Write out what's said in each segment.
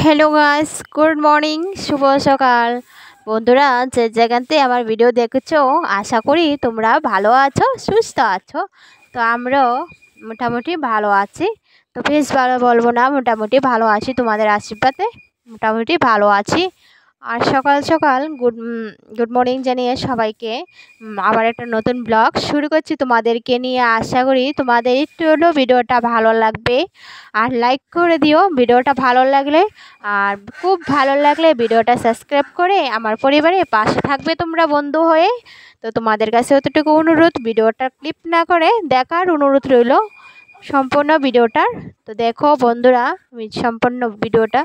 Hello guys, good morning, শুভ সকাল। বন্ধুরা, যে যেখানতে আমার ভিডিও দেখছো, আশা করি তোমরা ভালো আছো, সুস্থ আছো। তো আমরাও মোটামুটি ভালো আছি। তো বেশ ভালো বলবো না, মোটামুটি ভালো আছি, তোমাদের আশীর্বাদে মোটামুটি ভালো আছি। আর সকাল সকাল গুড মর্নিং জানিয়ে সবাইকে আবার একটা নতুন ব্লগ শুরু করছি তোমাদেরকে নিয়ে। আশা করি তোমাদের একটু হলেও ভিডিওটা ভালো লাগবে। আর লাইক করে দিও ভিডিওটা ভালো লাগলে। আর খুব ভালো লাগলে ভিডিওটা সাবস্ক্রাইব করে আমার পরিবারের পাশে থাকবে তোমরা বন্ধু হয়ে। তো তোমাদের কাছে অতটুকু অনুরোধ, ভিডিওটা ক্লিপ না করে দেখার অনুরোধ রইল সম্পূর্ণ ভিডিওটার। তো দেখো বন্ধুরা, আমি সম্পূর্ণ ভিডিওটা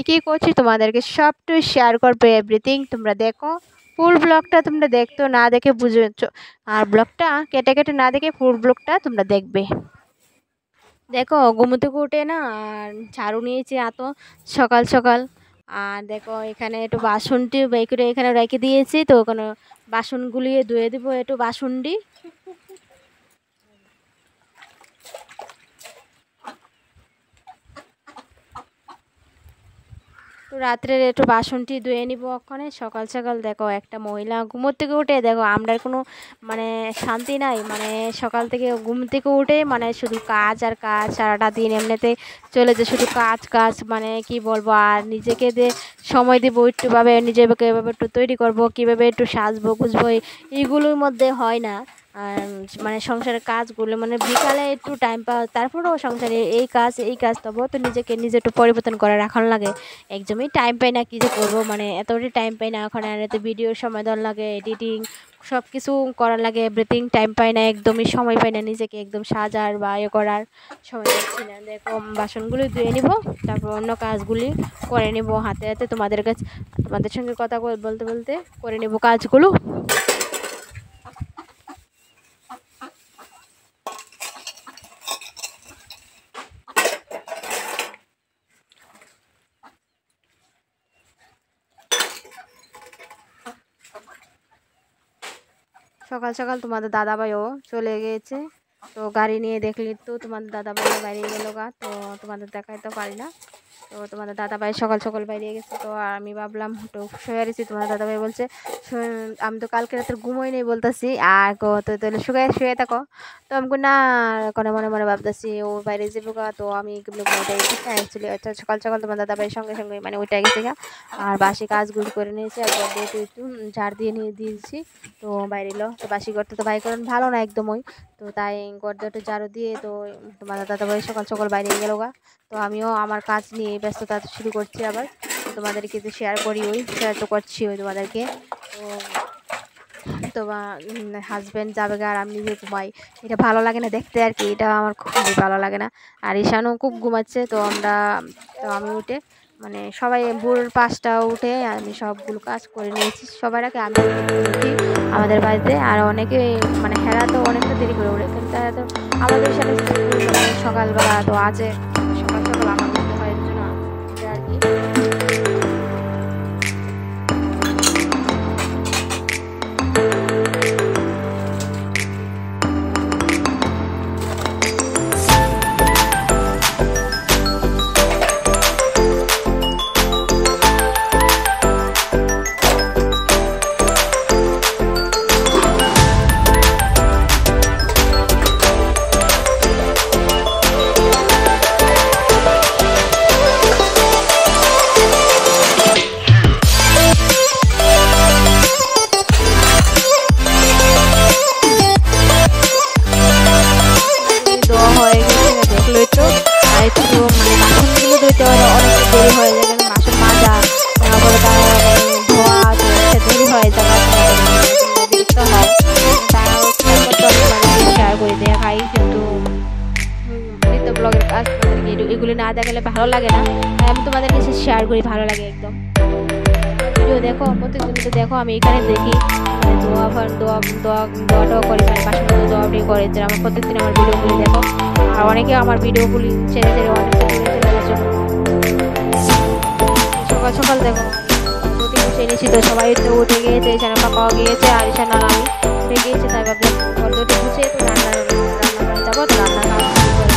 কী করছি তোমাদেরকে সবটু শেয়ার করবে, এভরিথিং তোমরা দেখো। ফুল ব্লগটা তোমরা দেখতো না দেখে বুঝেছ, আর ব্লগটা কেটে কেটে না দেখে ফুল ব্লগটা তোমরা দেখবে। দেখো ঘুম থেকে উঠে না, আর ঝাড়ু নিয়েছি এত সকাল সকাল। আর দেখো এখানে একটু বাসনটি বের করে এখানে রেখে দিয়েছি, তো ওখানে বাসনগুলি ধুয়ে দেবো একটু বাসনটি। তো রাত্রের একটু বাসনটি ধুয়ে নিব ওখানে সকাল সকাল। দেখো একটা মহিলা ঘুম থেকে উঠে, দেখো আমরা কোনো মানে শান্তি নাই, মানে সকাল থেকে ঘুম থেকে উঠে মানে শুধু কাজ আর কাজ, সারাটা দিন এমনিতে চলে যায় শুধু কাজ কাজ, মানে কি বলবো। আর নিজেকে দিয়ে সময় দেবো একটুভাবে, নিজেকে এভাবে একটু তৈরি করবো, কীভাবে একটু সাজবো গুজবো, এইগুলোর মধ্যে হয় না। আর মানে সংসারের কাজগুলো মানে বিকালে একটু টাইম পাওয়া, তারপরেও সংসারে এই কাজ তবুও তো নিজেকে নিজে একটু পরিবর্তন করে রাখার লাগে। একদমই টাইম পাই না, কী যে করবো, মানে এতটাই টাইম পাই না এখন। আর এতে ভিডিওর সময় দেওয়ার লাগে, এডিটিং সব কিছু করার লাগে, এভরিথিং টাইম পাই না, একদমই সময় পাই না নিজেকে একদম সাজার বা ইয়ে করার সময় পাচ্ছি না। দেখো বাসনগুলি ধুয়ে নিব, তারপর অন্য কাজগুলি করে নেব হাতে হাতে, তোমাদের সঙ্গে কথা বলতে বলতে করে নেব কাজগুলো। সকাল সকাল তোমাদের দাদাভাইও চলে গিয়েছে, তো গাড়ি নিয়ে দেখলি তো তোমাদের দাদাভাইও বাইরে গেল গা, তো তোমাদের দেখাইতে পারি না। তো তোমাদের দাদাভাই সকাল সকাল বাইরে গেছে, তো আমি ভাবলাম একটু শুয়ে রয়েছি। তোমাদের দাদাভাই বলছে আমি তো কালকে রাতের ঘুমোই নেই বলতেছি, আর তো তাহলে শুয়ে থাকো। তো আমি না কোনো মনে মনে ভাবতেছি ও বাইরে যাবো গা, তো আমি অ্যাকচুয়ালি সকাল সকাল তোমার দাদাভাইয়ের সঙ্গে সঙ্গে মানে ওইটা গেছে গা। আর বাসি কাজগুলো করে নিয়েছি, আর ঘর দিয়ে একটু ঝাড় দিয়ে দিয়েছি। তো বাইরে এলো, তো বাসি করতে তো বাই করেন ভালো না একদমই। তো তাই ঘর দিয়ে একটু ঝাড়ু দিয়ে, তো তোমার দাদাভাই সকাল সকাল বাইরে গেল গা। তো আমিও আমার কাজ নিয়ে ব্যস্ততা শুরু করছি আবার। তো তোমাদেরকে তো শেয়ার তো করছি তোমাদেরকে। তো তোমার হাজব্যান্ড যাবে গা, আর আমি নিজে ঘুমাই, এটা ভালো লাগে না দেখতে আর কি, এটা আমার খুবই ভালো লাগে না। আর ঈশানও খুব ঘুমাচ্ছে, তো আমি উঠে মানে সবাই ভোর 5টা উঠে আমি সবগুলো কাজ করে নিয়েছি সবার আগে আমি উঠি আমাদের বাড়িতে। আর অনেকে মানে হেরা তো অনেকটা দেরি করে ওঠে, কিন্তু তারা তো আমাদের সাথে সকালবেলা তো আছে, সকাল সকাল আমার উঠতে হয় এর জন্য আর কি। ব্লগের কাজ এগুলি না দেখালে ভালো লাগে না, আমি তোমাদের কাছে শেয়ার করি, ভালো লাগে একদম। ভিডিও দেখো প্রত্যেকদিন, তো দেখো আমি এখানে দেখি দোয়াটাও করি, মানে বাসনগুলো দোয়াটাই করে, যে আমার প্রত্যেকদিন আমার ভিডিওগুলি দেখো। আর অনেকে আমার ভিডিওগুলি ছেড়ে ছেড়ে অনেক চলে গেছে। সকাল সকাল দেখো রুটি বসে এনেছি, তো সবাই তো উঠে গিয়েছে, এখানে পাপাও গিয়েছে আর এখানে আমি উঠে গিয়েছে। তাই ভাবলাম রুটি বসে তো রান্না যাবো, তো রান্নার কাজ শুরু করে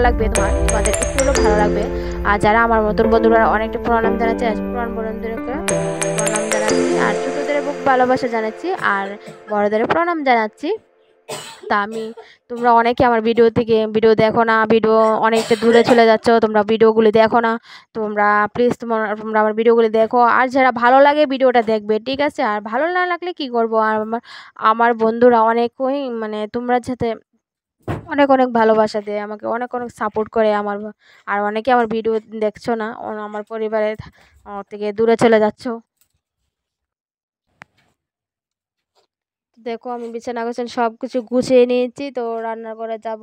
লাগবে, তোমাদের একটু হলেও ভালো লাগবে। আর যারা আমার মতন বন্ধুরা অনেকটা প্রণাম জানাচ্ছি, পুরান বন্ধুদেরকে প্রণাম জানাচ্ছি, আর ছোটদের বুক ভালোবাসা জানাচ্ছি, আর বড়দের প্রণাম জানাচ্ছি। তা তোমরা অনেকে আমার ভিডিও দেখো না, ভিডিও অনেকটা দূরে চলে যাচ্ছ, তোমরা ভিডিওগুলি দেখো না। তোমরা প্লিজ তোমরা আমার ভিডিওগুলি দেখো, আর যারা ভালো লাগে ভিডিওটা দেখবে, ঠিক আছে? আর ভালো না লাগলে কি করব? আর আমার বন্ধুরা অনেকই মানে তোমরা যাতে অনেক অনেক ভালোবাসা দেয় আমাকে, অনেক অনেক সাপোর্ট করে আর অনেকে আমার ভিডিও দেখছো না, আমার পরিবারের থেকে দূরে চলে যাচ্ছ। দেখো আমি বিছানা গোছান সব কিছু গুছিয়ে নিয়েছি, তো রান্নার ঘরে যাব।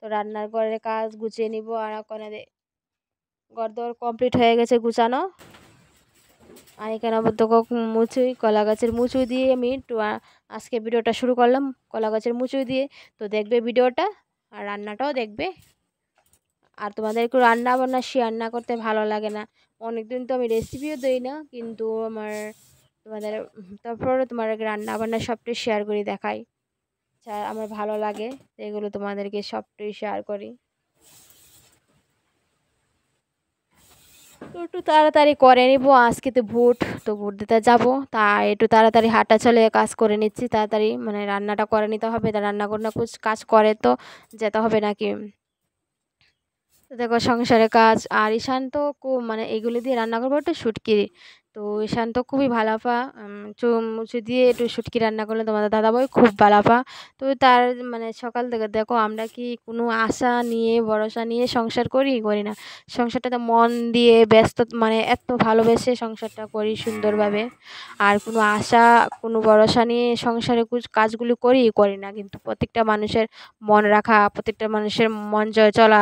তো রান্নার ঘরের কাজ গুছিয়ে নিব, আর ওখানে ঘরদোর কমপ্লিট হয়ে গেছে গুছানো। আর এখানে আবার তো মুচুই কলা গাছের মুচু দিয়ে আমি একটু আজকে ভিডিওটা শুরু করলাম, কলা গাছের মুচু দিয়ে। তো দেখবে ভিডিওটা, আর রান্নাটাও দেখবে। আর তোমাদের একটু রান্না বান্না শেয়ার না করতে ভালো লাগে না। অনেকদিন তো আমি রেসিপিও দিই না, কিন্তু তোমাদের তারপরে তোমার রান্না বান্না সবটাই শেয়ার করে দেখাই, যা আমার ভালো লাগে, এগুলো তোমাদেরকে সবটাই শেয়ার করি। তো একটু তাড়াতাড়ি করে নিব, আজকে তো ভোট দিতে যাব। তাই একটু তাড়াতাড়ি হাঁটা চলে কাজ করে নিচ্ছি, তাড়াতাড়ি মানে রান্নাটা করে নিতে হবে। তা রান্না করে না কাজ করে তো যেতে হবে নাকি। তো দেখো সংসারের কাজ, আর ঈশান তো মানে এগুলো দিয়ে রান্না করবো একটু শুটকি। তো ঈশান তো খুবই ভালাপা, মুচু দিয়ে একটু শুটকি রান্না করলে তোমাদের দাদাভাই খুব ভালাপা। তো তার মানে সকাল থেকে দেখো আমরা কি কোনো আশা নিয়ে ভরসা নিয়ে সংসার করি না। সংসারটাতে মন দিয়ে ব্যস্ত, মানে এত ভালোবেসে সংসারটা করি সুন্দরভাবে। আর কোনো আশা, কোনো ভরসা নিয়ে সংসারে কাজগুলো করি না, কিন্তু প্রত্যেকটা মানুষের মন রাখা, প্রত্যেকটা মানুষের মন জয় চলা,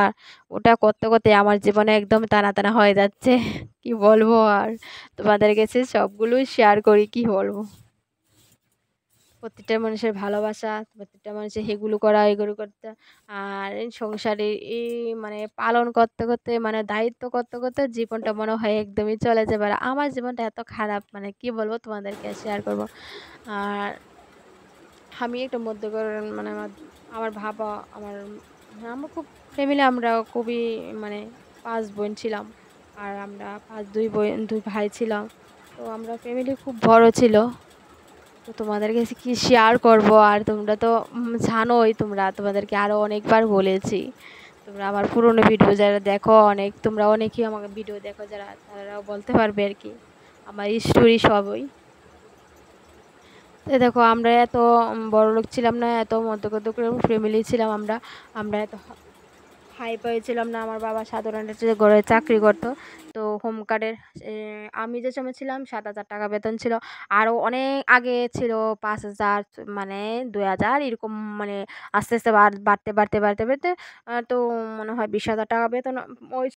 ওটা করতে করতে আমার জীবনে একদম টানা টানা হয়ে যাচ্ছে। কি বলবো আর, তোমাদের কাছে সবগুলোই শেয়ার করি, কি বলবো। প্রত্যেকটা মানুষের ভালোবাসা, প্রত্যেকটা মানুষের এগুলো করা এগুলো করতে, আর এই সংসারে এই মানে পালন করতে করতে, মানে দায়িত্ব করতে করতে জীবনটা মনে হয় একদমই চলে যাবে। আর আমার জীবনটা এত খারাপ, মানে কি বলবো তোমাদেরকে শেয়ার করব। আর আমি একটা মধ্যকর মানে আমার বাবা, আমার আমরা খুব ফ্যামিলি, আমরা খুবই মানে ৫ বোন ছিলাম। আর আমরা ২ ভাই ছিলাম। তো আমরা ফ্যামিলি খুব বড় ছিল। তো তোমাদের কাছে কি শেয়ার করব? আর তোমরা তো জানোই, তোমাদেরকে আরও অনেকবার বলেছি। তোমরা আমার পুরনো ভিডিও যারা দেখো, তোমরা অনেকেই আমাকে ভিডিও দেখো, যারা তারাও বলতে পারবে আর কি আমার স্টোরি সবই। তো দেখো আমরা এত বড়লোক ছিলাম না, এত মধ্যবিত্ত ফ্যামিলি ছিলাম আমরা। আমরা এত হাই ফাই ছিলাম না। আমার বাবা সাধারণ একটা ঘরে চাকরি করতো। তো হোম কার্ডের আমি যে সময় ছিলাম ৭,০০০ টাকা বেতন ছিল। আরও অনেক আগে ছিল ৫,০০০, মানে ২,০০০ এরকম, মানে আস্তে আস্তে বাড়তে বাড়তে বাড়তে বাড়তে তো মনে হয় ২০,০০০ টাকা বেতন ওই